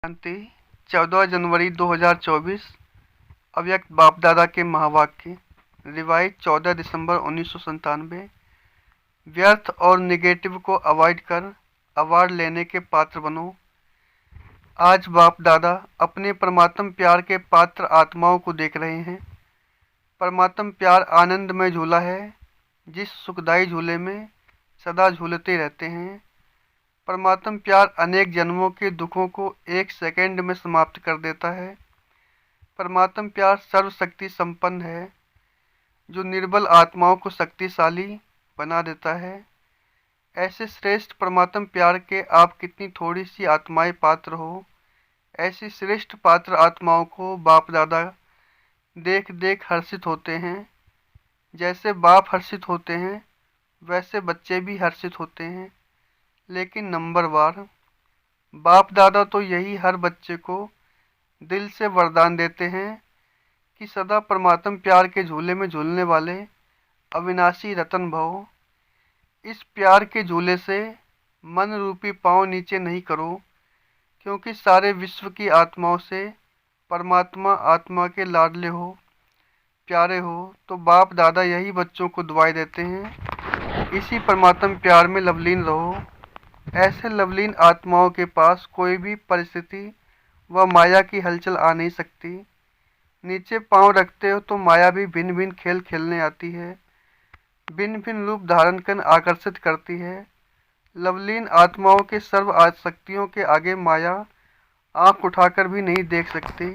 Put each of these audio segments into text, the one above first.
शांति 14 जनवरी 2024। अव्यक्त बाप दादा के महावाक्य। रिवाइज 14 दिसंबर 1997। व्यर्थ और निगेटिव को अवॉइड कर अवार्ड लेने के पात्र बनो। आज बाप दादा अपने परमात्म प्यार के पात्र आत्माओं को देख रहे हैं। परमात्म प्यार आनंद में झूला है, जिस सुखदायी झूले में सदा झूलते रहते हैं। परमात्म प्यार अनेक जन्मों के दुखों को एक सेकंड में समाप्त कर देता है। परमात्म प्यार सर्वशक्ति संपन्न है, जो निर्बल आत्माओं को शक्तिशाली बना देता है। ऐसे श्रेष्ठ परमात्म प्यार के आप कितनी थोड़ी सी आत्माएं पात्र हो। ऐसी श्रेष्ठ पात्र आत्माओं को बाप दादा देख देख हर्षित होते हैं। जैसे बाप हर्षित होते हैं, वैसे बच्चे भी हर्षित होते हैं, लेकिन नंबरवार। बाप दादा तो यही हर बच्चे को दिल से वरदान देते हैं कि सदा परमात्म प्यार के झूले में झूलने वाले अविनाशी रतन भव। इस प्यार के झूले से मन रूपी पांव नीचे नहीं करो, क्योंकि सारे विश्व की आत्माओं से परमात्मा आत्मा के लाडले हो, प्यारे हो। तो बाप दादा यही बच्चों को दुआएं देते हैं, इसी परमात्म प्यार में लवलीन रहो। ऐसे लवलीन आत्माओं के पास कोई भी परिस्थिति व माया की हलचल आ नहीं सकती। नीचे पांव रखते हो तो माया भी भिन्न भिन्न खेल खेलने आती है, भिन्न भिन्न रूप धारण कर आकर्षित करती है। लवलीन आत्माओं के सर्व आसक्तियों के आगे माया आंख उठाकर भी नहीं देख सकती।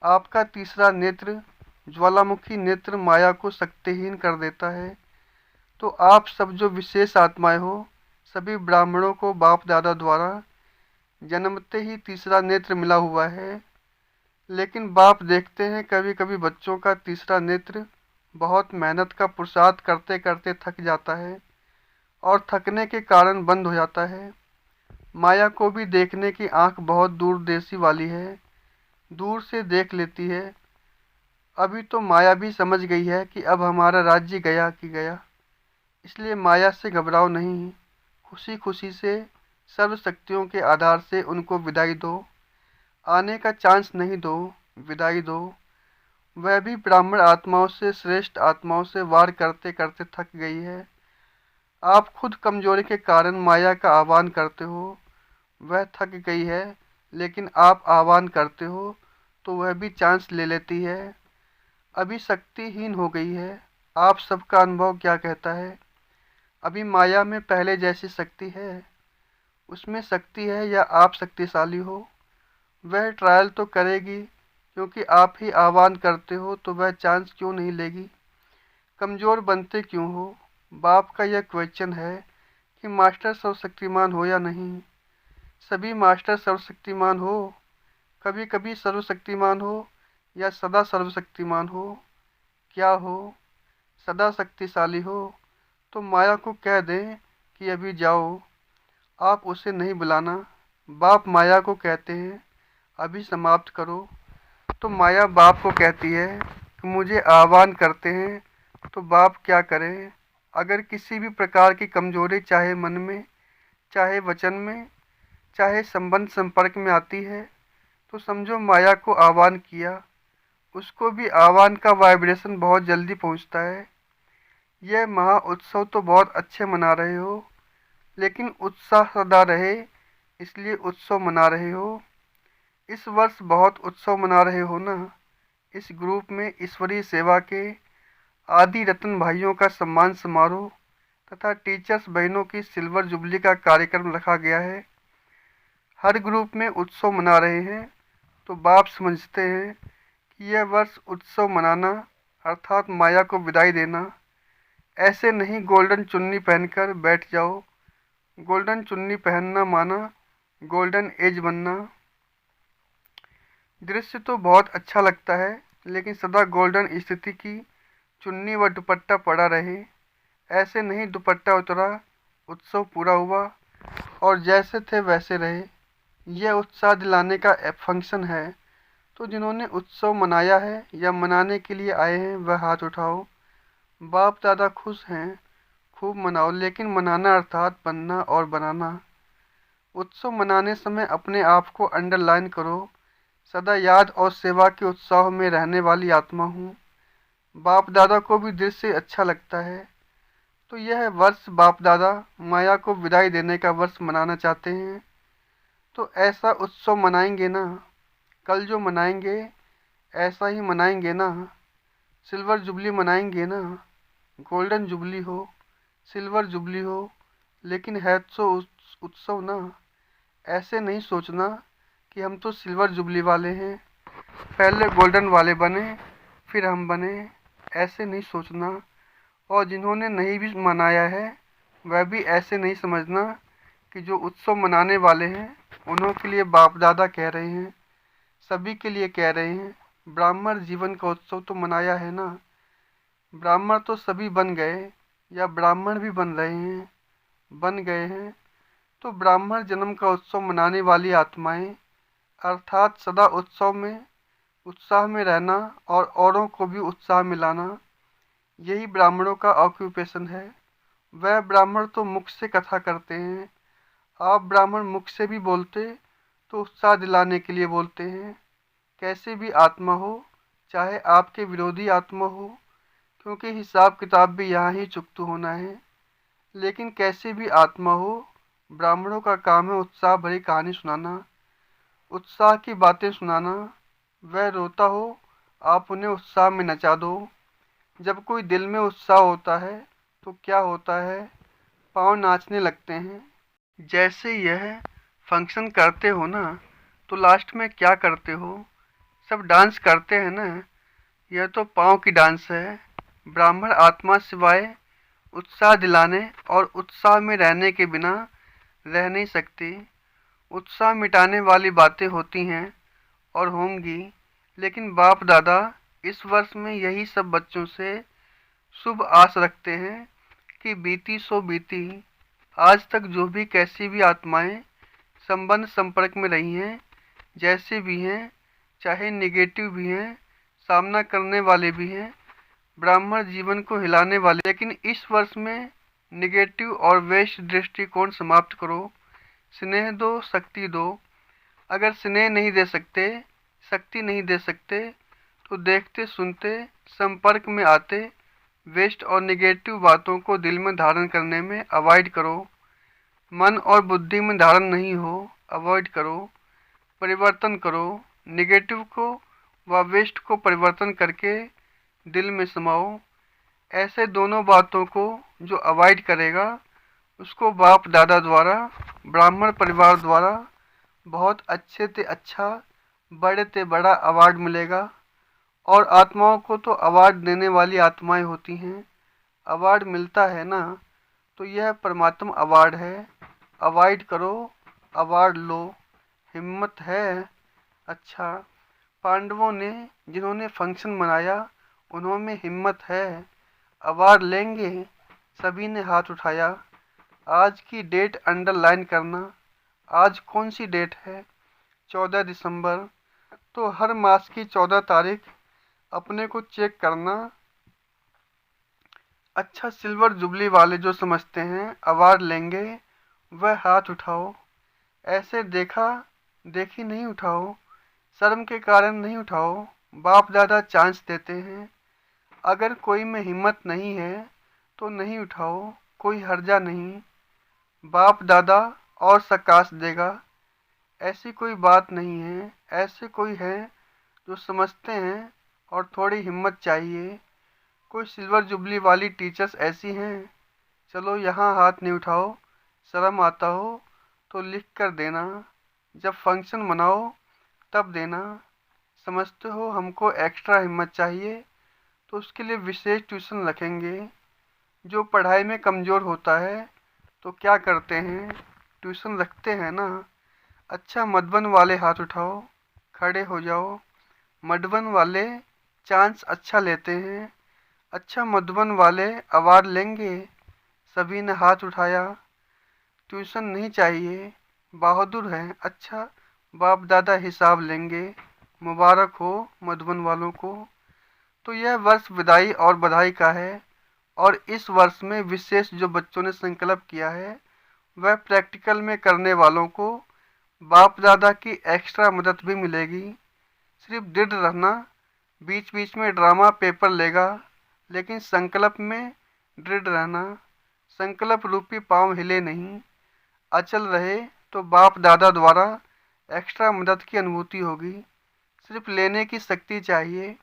आपका तीसरा नेत्र, ज्वालामुखी नेत्र, माया को शक्तिहीन कर देता है। तो आप सब जो विशेष आत्माएं हो, सभी ब्राह्मणों को बाप दादा द्वारा जन्मते ही तीसरा नेत्र मिला हुआ है। लेकिन बाप देखते हैं कभी कभी बच्चों का तीसरा नेत्र बहुत मेहनत का पुरुषार्थ करते करते थक जाता है और थकने के कारण बंद हो जाता है। माया को भी देखने की आंख बहुत दूरदेशी वाली है, दूर से देख लेती है। अभी तो माया भी समझ गई है कि अब हमारा राज्य गया कि गया, इसलिए माया से घबराओ नहीं। खुशी खुशी से सर्व शक्तियों के आधार से उनको विदाई दो, आने का चांस नहीं दो, विदाई दो। वह भी ब्राह्मण आत्माओं से श्रेष्ठ आत्माओं से वार करते करते थक गई है। आप खुद कमजोरी के कारण माया का आह्वान करते हो, वह थक गई है, लेकिन आप आह्वान करते हो तो वह भी चांस ले लेती है। अभी शक्तिहीन हो गई है। आप सबका अनुभव क्या कहता है? अभी माया में पहले जैसी शक्ति है? उसमें शक्ति है या आप शक्तिशाली हो? वह ट्रायल तो करेगी, क्योंकि आप ही आह्वान करते हो, तो वह चांस क्यों नहीं लेगी? कमज़ोर बनते क्यों हो? बाप का यह क्वेश्चन है कि मास्टर सर्वशक्तिमान हो या नहीं। सभी मास्टर सर्वशक्तिमान हो? कभी कभी सर्वशक्तिमान हो या सदा सर्वशक्तिमान हो? क्या हो? सदा शक्तिशाली हो? तो माया को कह दें कि अभी जाओ, आप उसे नहीं बुलाना। बाप माया को कहते हैं अभी समाप्त करो, तो माया बाप को कहती है कि मुझे आह्वान करते हैं, तो बाप क्या करें? अगर किसी भी प्रकार की कमजोरी चाहे मन में, चाहे वचन में, चाहे संबंध संपर्क में आती है, तो समझो माया को आह्वान किया। उसको भी आह्वान का वाइब्रेशन बहुत जल्दी पहुंचता है। यह महा उत्सव तो बहुत अच्छे मना रहे हो, लेकिन उत्साह सदा रहे, इसलिए उत्सव मना रहे हो। इस वर्ष बहुत उत्सव मना रहे हो ना। इस ग्रुप में ईश्वरीय सेवा के आदि रत्न भाइयों का सम्मान समारोह तथा टीचर्स बहनों की सिल्वर जुबली का कार्यक्रम रखा गया है। हर ग्रुप में उत्सव मना रहे हैं, तो बाप समझते हैं कि यह वर्ष उत्सव मनाना अर्थात माया को विदाई देना। ऐसे नहीं गोल्डन चुन्नी पहनकर बैठ जाओ। गोल्डन चुन्नी पहनना माना गोल्डन एज बनना। दृश्य तो बहुत अच्छा लगता है, लेकिन सदा गोल्डन स्थिति की चुन्नी व दुपट्टा पड़ा रहे। ऐसे नहीं दुपट्टा उतरा, उत्सव पूरा हुआ और जैसे थे वैसे रहे। यह उत्साह दिलाने का फंक्शन है। तो जिन्होंने उत्सव मनाया है या मनाने के लिए आए हैं, वह हाथ उठाओ। बाप दादा खुश हैं, खूब मनाओ, लेकिन मनाना अर्थात बनना और बनाना। उत्सव मनाने समय अपने आप को अंडरलाइन करो, सदा याद और सेवा के उत्साह में रहने वाली आत्मा हूँ। बाप दादा को भी दिल से अच्छा लगता है। तो यह वर्ष बाप दादा माया को विदाई देने का वर्ष मनाना चाहते हैं। तो ऐसा उत्सव मनाएंगे ना, कल जो मनाएंगे ऐसा ही मनाएंगे ना। सिल्वर जुबली मनाएंगे ना, गोल्डन जुबली हो, सिल्वर जुबली हो, लेकिन है तो उत्सव ना। ऐसे नहीं सोचना कि हम तो सिल्वर जुबली वाले हैं, पहले गोल्डन वाले बने फिर हम बने। ऐसे नहीं सोचना। और जिन्होंने नहीं भी मनाया है वह भी ऐसे नहीं समझना कि जो उत्सव मनाने वाले हैं उन्हों के लिए बाप दादा कह रहे हैं, सभी के लिए कह रहे हैं। ब्राह्मण जीवन का उत्सव तो मनाया है ना। ब्राह्मण तो सभी बन गए या ब्राह्मण भी बन रहे हैं, बन गए हैं। तो ब्राह्मण जन्म का उत्सव मनाने वाली आत्माएं, अर्थात सदा उत्साह में रहना और औरों को भी उत्साह में लाना, यही ब्राह्मणों का ऑक्यूपेशन है। वह ब्राह्मण तो मुख से कथा करते हैं, आप ब्राह्मण मुख से भी बोलते तो उत्साह दिलाने के लिए बोलते हैं। कैसे भी आत्मा हो, चाहे आपके विरोधी आत्मा हो, क्योंकि हिसाब किताब भी यहाँ ही चुकतू होना है। लेकिन कैसे भी आत्मा हो, ब्राह्मणों का काम है उत्साह भरी कहानी सुनाना, उत्साह की बातें सुनाना। वह रोता हो, आप उन्हें उत्साह में नचा दो। जब कोई दिल में उत्साह होता है तो क्या होता है, पाँव नाचने लगते हैं। जैसे यह फंक्शन करते हो ना, तो लास्ट में क्या करते हो, सब डांस करते हैं ना। यह तो पाँव की डांस है। ब्राह्मण आत्मा सिवाय उत्साह दिलाने और उत्साह में रहने के बिना रह नहीं सकती। उत्साह मिटाने वाली बातें होती हैं और होंगी, लेकिन बाप दादा इस वर्ष में यही सब बच्चों से शुभ आस रखते हैं कि बीती सो बीती। आज तक जो भी कैसी भी आत्माएं संबंध संपर्क में रही हैं, जैसे भी हैं, चाहे निगेटिव भी हैं, सामना करने वाले भी हैं, ब्राह्मण जीवन को हिलाने वाले, लेकिन इस वर्ष में निगेटिव और वेस्ट दृष्टिकोण समाप्त करो। स्नेह दो, शक्ति दो। अगर स्नेह नहीं दे सकते, शक्ति नहीं दे सकते, तो देखते सुनते संपर्क में आते वेस्ट और निगेटिव बातों को दिल में धारण करने में अवॉइड करो। मन और बुद्धि में धारण नहीं हो, अवॉइड करो। परिवर्तन करो, निगेटिव को व वेस्ट को परिवर्तन करके दिल में समाओ। ऐसे दोनों बातों को जो अवॉइड करेगा उसको बाप दादा द्वारा, ब्राह्मण परिवार द्वारा बहुत अच्छे से अच्छा, बड़े से बड़ा अवार्ड मिलेगा। और आत्माओं को तो अवार्ड देने वाली आत्माएं होती हैं। अवार्ड मिलता है ना, तो यह परमात्मा अवार्ड है। अवॉइड करो, अवार्ड लो। हिम्मत है। अच्छा, पांडवों ने जिन्होंने फंक्शन मनाया उन्होंने हिम्मत है, अवार्ड लेंगे। सभी ने हाथ उठाया। आज की डेट अंडरलाइन करना। आज कौन सी डेट है, 14 दिसंबर। तो हर मास की 14 तारीख अपने को चेक करना। अच्छा, सिल्वर जुबली वाले जो समझते हैं अवार्ड लेंगे, वह हाथ उठाओ। ऐसे देखा देखी नहीं उठाओ, शर्म के कारण नहीं उठाओ। बाप दादा चांस देते हैं। अगर कोई में हिम्मत नहीं है तो नहीं उठाओ, कोई हर्जा नहीं। बाप दादा और सकाश देगा, ऐसी कोई बात नहीं है। ऐसे कोई है जो समझते हैं और थोड़ी हिम्मत चाहिए। कोई सिल्वर जुबली वाली टीचर्स ऐसी हैं, चलो यहाँ हाथ नहीं उठाओ, शर्म आता हो तो लिख कर देना, जब फंक्शन मनाओ तब देना। समझते हो हमको एक्स्ट्रा हिम्मत चाहिए तो उसके लिए विशेष ट्यूशन रखेंगे। जो पढ़ाई में कमज़ोर होता है तो क्या करते हैं, ट्यूशन रखते हैं ना। अच्छा, मधुबन वाले हाथ उठाओ, खड़े हो जाओ। मधुबन वाले चांस अच्छा लेते हैं। अच्छा, मधुबन वाले अवार्ड लेंगे। सभी ने हाथ उठाया। ट्यूशन नहीं चाहिए, बहादुर हैं। अच्छा, बाप दादा हिसाब लेंगे। मुबारक हो मधुबन वालों को। तो यह वर्ष विदाई और बधाई का है। और इस वर्ष में विशेष जो बच्चों ने संकल्प किया है वह प्रैक्टिकल में करने वालों को बाप दादा की एक्स्ट्रा मदद भी मिलेगी। सिर्फ दृढ़ रहना, बीच बीच में ड्रामा पेपर लेगा, लेकिन संकल्प में दृढ़ रहना। संकल्प रूपी पाँव हिले नहीं, अचल रहे तो बाप दादा द्वारा एक्स्ट्रा मदद की अनुभूति होगी। सिर्फ लेने की शक्ति चाहिए,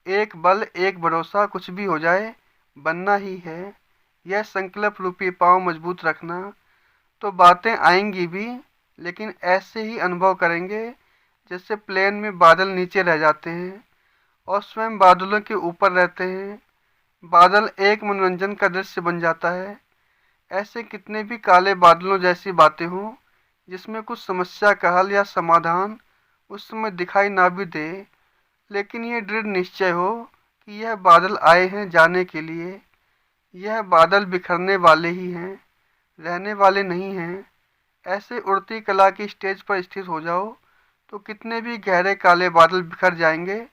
एक बल एक भरोसा, कुछ भी हो जाए बनना ही है। यह संकल्प रूपी पाँव मजबूत रखना, तो बातें आएंगी भी, लेकिन ऐसे ही अनुभव करेंगे जैसे प्लेन में बादल नीचे रह जाते हैं और स्वयं बादलों के ऊपर रहते हैं। बादल एक मनोरंजन का दृश्य बन जाता है। ऐसे कितने भी काले बादलों जैसी बातें हों जिसमें कुछ समस्या का हल या समाधान उस समय दिखाई ना भी दे, लेकिन ये दृढ़ निश्चय हो कि यह बादल आए हैं जाने के लिए। यह बादल बिखरने वाले ही हैं, रहने वाले नहीं हैं। ऐसे उड़ती कला की स्टेज पर स्थित हो जाओ तो कितने भी गहरे काले बादल बिखर जाएंगे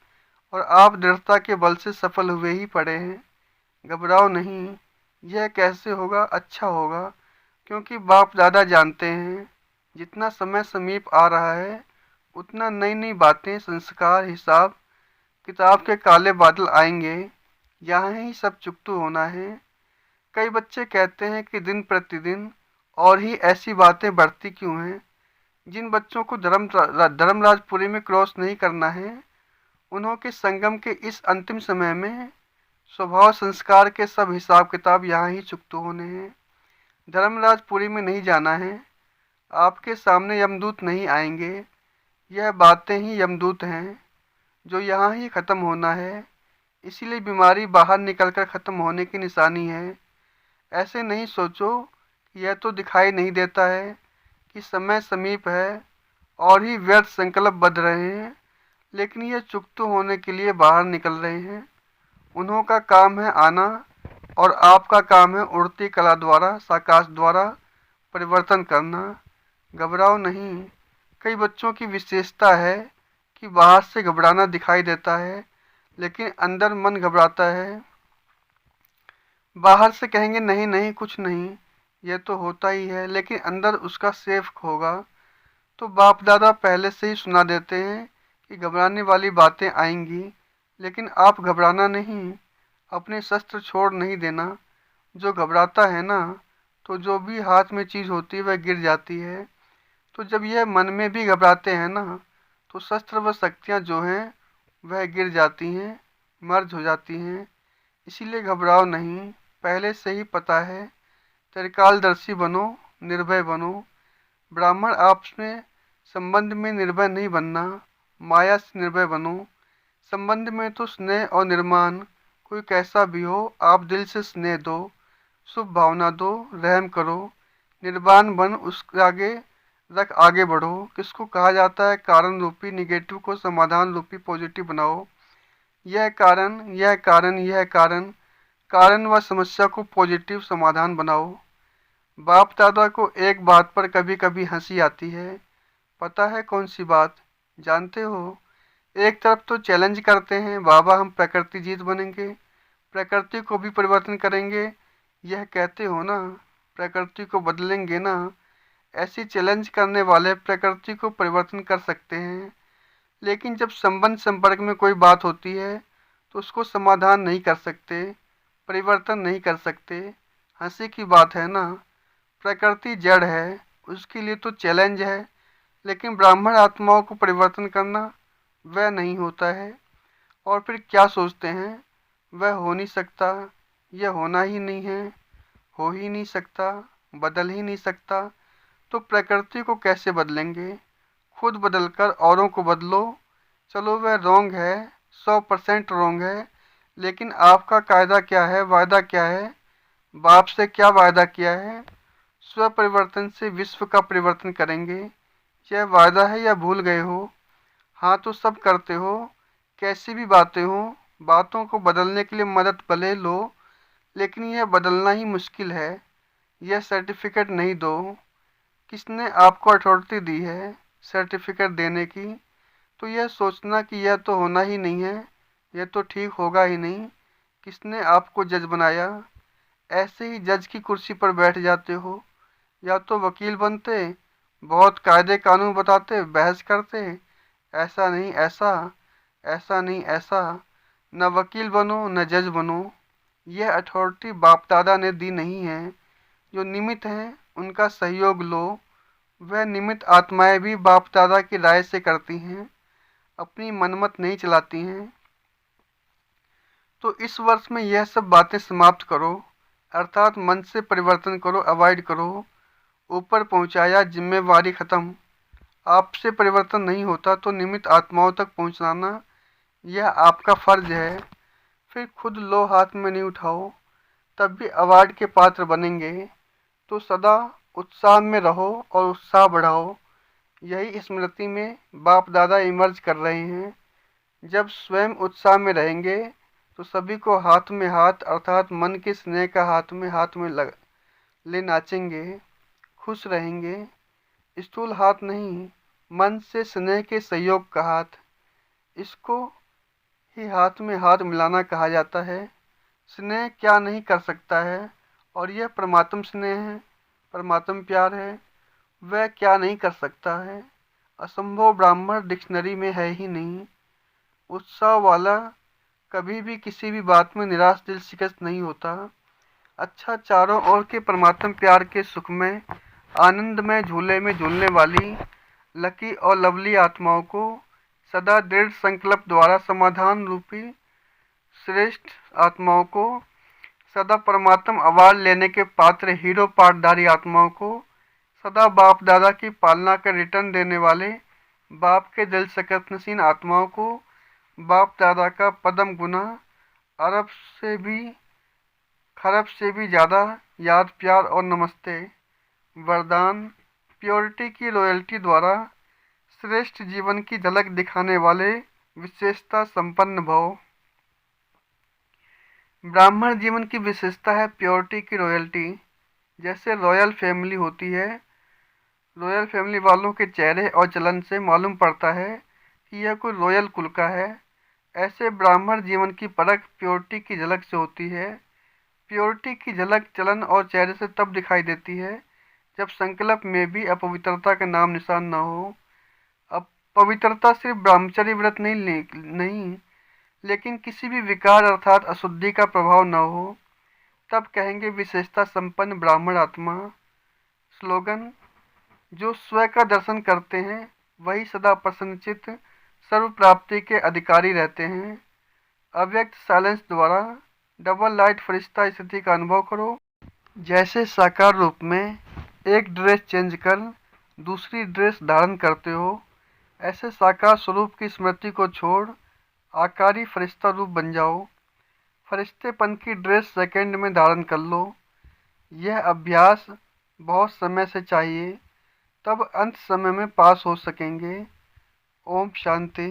और आप दृढ़ता के बल से सफल हुए ही पड़े हैं। घबराओ नहीं, यह कैसे होगा? अच्छा होगा, क्योंकि बाप दादा जानते हैं जितना समय समीप आ रहा है उतना नई नई बातें, संस्कार, हिसाब किताब के काले बादल आएंगे। यहाँ ही सब चुकतू होना है। कई बच्चे कहते हैं कि दिन प्रतिदिन और ही ऐसी बातें बढ़ती क्यों हैं। जिन बच्चों को धर्मराजपुरी में क्रॉस नहीं करना है, उन्हों के संगम के इस अंतिम समय में स्वभाव संस्कार के सब हिसाब किताब यहाँ ही चुकतू होने हैं। धर्मराजपुरी में नहीं जाना है। आपके सामने यमदूत नहीं आएंगे, यह बातें ही यमदूत हैं जो यहाँ ही ख़त्म होना है। इसीलिए बीमारी बाहर निकलकर ख़त्म होने की निशानी है। ऐसे नहीं सोचो कि यह तो दिखाई नहीं देता है कि समय समीप है और ही व्यर्थ संकल्प बध रहे हैं, लेकिन ये चुकतू होने के लिए बाहर निकल रहे हैं। उन्हों का काम है आना और आपका काम है उड़ती कला द्वारा, साकाश द्वारा परिवर्तन करना। घबराओ नहीं। कई बच्चों की विशेषता है कि बाहर से घबराना दिखाई देता है, लेकिन अंदर मन घबराता है। बाहर से कहेंगे नहीं नहीं कुछ नहीं, यह तो होता ही है, लेकिन अंदर उसका सेफ होगा। तो बाप दादा पहले से ही सुना देते हैं कि घबराने वाली बातें आएंगी, लेकिन आप घबराना नहीं, अपने शस्त्र छोड़ नहीं देना। जो घबराता है ना, तो जो भी हाथ में चीज़ होती है वह गिर जाती है। तो जब यह मन में भी घबराते हैं ना, तो शस्त्र व शक्तियाँ जो हैं वह गिर जाती हैं, मर्ज हो जाती हैं। इसीलिए घबराओ नहीं, पहले से ही पता है। त्रिकालदर्शी बनो, निर्भय बनो। ब्राह्मण आपस में संबंध में निर्भय नहीं बनना, माया से निर्भय बनो। संबंध में तो स्नेह और निर्माण, कोई कैसा भी हो आप दिल से स्नेह दो, शुभ भावना दो, रहम करो। निर्वाण बन उसके आगे रख, आगे बढ़ो। किसको कहा जाता है? कारण रूपी निगेटिव को समाधान रूपी पॉजिटिव बनाओ। यह कारण, यह कारण, यह कारण, कारण व समस्या को पॉजिटिव समाधान बनाओ। बाप दादा को एक बात पर कभी कभी हंसी आती है। पता है कौन सी बात? जानते हो? एक तरफ तो चैलेंज करते हैं, बाबा हम प्रकृति जीत बनेंगे, प्रकृति को भी परिवर्तन करेंगे। यह कहते हो ना, प्रकृति को बदलेंगे ना। ऐसी चैलेंज करने वाले प्रकृति को परिवर्तन कर सकते हैं, लेकिन जब संबंध संपर्क में कोई बात होती है तो उसको समाधान नहीं कर सकते, परिवर्तन नहीं कर सकते। हंसी की बात है ना। प्रकृति जड़ है, उसके लिए तो चैलेंज है, लेकिन ब्राह्मण आत्माओं को परिवर्तन करना वह नहीं होता है। और फिर क्या सोचते हैं? वह हो नहीं सकता, यह होना ही नहीं है, हो ही नहीं सकता, बदल ही नहीं सकता। तो प्रकृति को कैसे बदलेंगे? खुद बदलकर औरों को बदलो। चलो वह रोंग है, 100% रोंग है, लेकिन आपका कायदा क्या है, वायदा क्या है? बाप से क्या वायदा किया है? स्व परिवर्तन से विश्व का परिवर्तन करेंगे। यह वायदा है या भूल गए हो? हाँ तो सब करते हो। कैसी भी बातें हो, बातों को बदलने के लिए मदद भले लो, लेकिन यह बदलना ही मुश्किल है। यह सर्टिफिकेट नहीं दो। किसने आपको अथॉरिटी दी है सर्टिफिकेट देने की? तो यह सोचना कि यह तो होना ही नहीं है, यह तो ठीक होगा ही नहीं। किसने आपको जज बनाया? ऐसे ही जज की कुर्सी पर बैठ जाते हो। या तो वकील बनते, बहुत कायदे कानून बताते, बहस करते, ऐसा नहीं ऐसा, ऐसा नहीं ऐसा। न वकील बनो न जज बनो। यह अथॉरिटी बाप दादा ने दी नहीं है। जो निमित्त हैं उनका सहयोग लो। वह निमित्त आत्माएं भी बाप दादा की राय से करती हैं, अपनी मनमत नहीं चलाती हैं। तो इस वर्ष में यह सब बातें समाप्त करो, अर्थात मन से परिवर्तन करो, अवॉइड करो। ऊपर पहुंचाया, जिम्मेवारी खत्म। आपसे परिवर्तन नहीं होता तो निमित्त आत्माओं तक पहुंचाना यह आपका फर्ज है। फिर खुद लो, हाथ में नहीं उठाओ, तब भी अवार्ड के पात्र बनेंगे। तो सदा उत्साह में रहो और उत्साह बढ़ाओ। यही स्मृति में बाप दादा इमर्ज कर रहे हैं। जब स्वयं उत्साह में रहेंगे तो सभी को हाथ में हाथ, अर्थात मन के स्नेह का हाथ में ले नाचेंगे, खुश रहेंगे। स्थूल हाथ नहीं, मन से स्नेह के सहयोग का हाथ, इसको ही हाथ में हाथ मिलाना कहा जाता है। स्नेह क्या नहीं कर सकता है, और यह परमात्म स्नेह है, परमात्म प्यार है। वह क्या नहीं कर सकता है, असंभव ब्राह्मण डिक्शनरी में है ही नहीं। उत्साह वाला कभी भी किसी भी बात में निराश दिल शिकस्त नहीं होता। अच्छा, चारों ओर के परमात्म प्यार के सुख में, आनंद में, झूले में झूलने वाली लकी और लवली आत्माओं को सदा दृढ़ संकल्प द्वारा, समाधान रूपी श्रेष्ठ आत्माओं को सदा परमात्म अवार्ड लेने के पात्र हीरो पाठधारी आत्माओं को सदा बाप दादा की पालना कर रिटर्न देने वाले बाप के दिल सकतनशीन आत्माओं को बाप दादा का पदम गुना, अरब से भी खरब से भी ज़्यादा याद, प्यार और नमस्ते। वरदान, प्योरिटी की रॉयल्टी द्वारा श्रेष्ठ जीवन की झलक दिखाने वाले विशेषता संपन्न भव। ब्राह्मण जीवन की विशेषता है प्योरिटी की रॉयल्टी। जैसे रॉयल फैमिली होती है, रॉयल फैमिली वालों के चेहरे और चलन से मालूम पड़ता है कि यह कोई रॉयल कुल का है। ऐसे ब्राह्मण जीवन की परख प्योरिटी की झलक से होती है। प्योरिटी की झलक चलन और चेहरे से तब दिखाई देती है जब संकल्प में भी अपवित्रता का नाम निशान न हो। अब पवित्रता सिर्फ ब्रह्मचर्य व्रत नहीं, लेकिन किसी भी विकार अर्थात अशुद्धि का प्रभाव न हो, तब कहेंगे विशेषता संपन्न ब्राह्मण आत्मा। स्लोगन, जो स्व का दर्शन करते हैं वही सदा प्रसन्नचित्त सर्व प्राप्ति के अधिकारी रहते हैं। अव्यक्त साइलेंस द्वारा डबल लाइट फरिश्ता स्थिति का अनुभव करो। जैसे साकार रूप में एक ड्रेस चेंज कर दूसरी ड्रेस धारण करते हो, ऐसे साकार स्वरूप की स्मृति को छोड़ आकारी फरिश्ता रूप बन जाओ। फरिश्तेपन की ड्रेस सेकंड में धारण कर लो। यह अभ्यास बहुत समय से चाहिए, तब अंत समय में पास हो सकेंगे। ओम शांति।